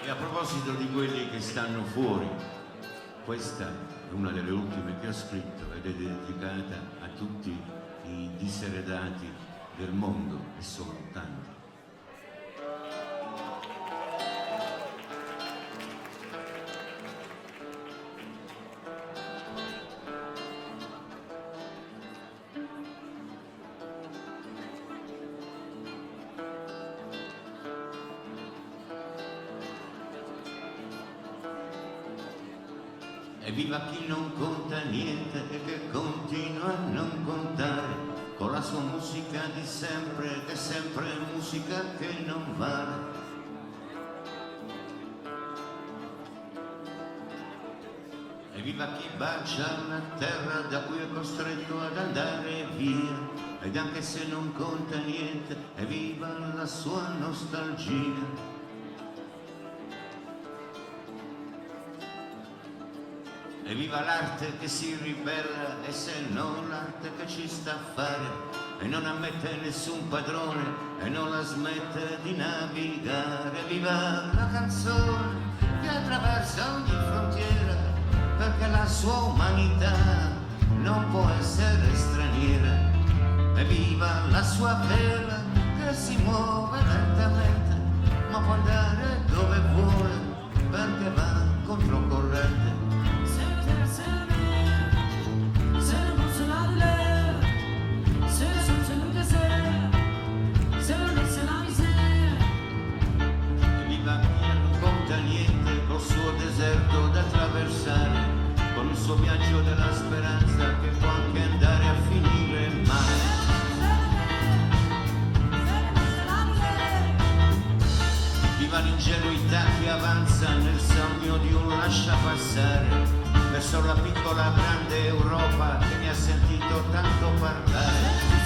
E a proposito di quelli che stanno fuori, questa è una delle ultime che ho scritto ed è dedicata a tutti i diseredati del mondo, e sono tanti. Evviva chi non conta niente e che continua a non contare, con la sua musica di sempre, che è sempre musica che non vale. Evviva chi bacia una terra da cui è costretto ad andare via, ed anche se non conta niente, evviva la sua nostalgia. Evviva l'arte che si ribella, e se non l'arte che ci sta a fare, e non ammette nessun padrone e non la smette di navigare. Viva la canzone che attraversa ogni frontiera, perché la sua umanità non può essere straniera. E viva la sua vela che si muove lentamente, ma può andare dove vuole perché va controcorrente. Deserto da attraversare, con il suo viaggio della speranza che può anche andare a finire male. Viva l'ingenuità che avanza nel sogno di un lascia passare, verso la piccola grande Europa che mi ha sentito tanto parlare.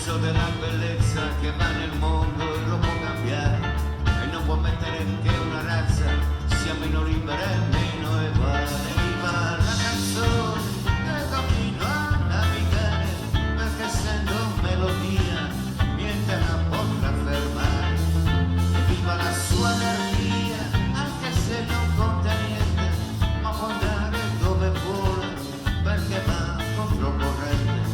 Della bellezza che va nel mondo e lo può cambiare, e non può mettere che una razza sia meno libera e meno eguale. Viva la canzone che continua a navigare, perché essendo melodia niente la potrà fermare. E viva la sua energia, anche se non conta niente, ma può andare dove vuole perché va controcorrente.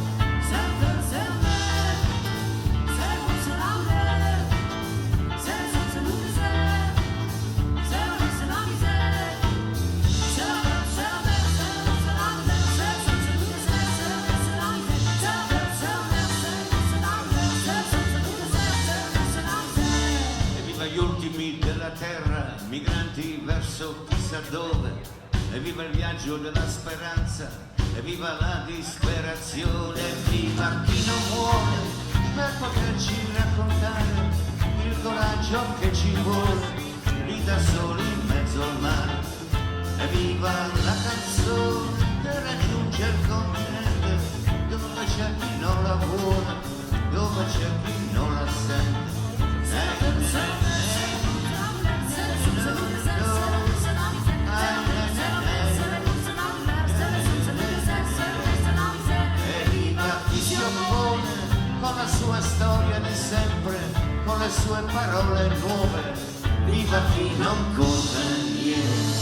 Terra, migranti verso chissà dove, e viva il viaggio della speranza, e viva la disperazione, e viva chi non muore per poterci raccontare il coraggio che ci vuole lì da soli in mezzo al mare. E viva la canzone che raggiunge il continente, dove c'è chi non la vuole, dove c'è chi non la sente. Con la sua storia di sempre, con le sue parole nuove, viva chi non conta niente.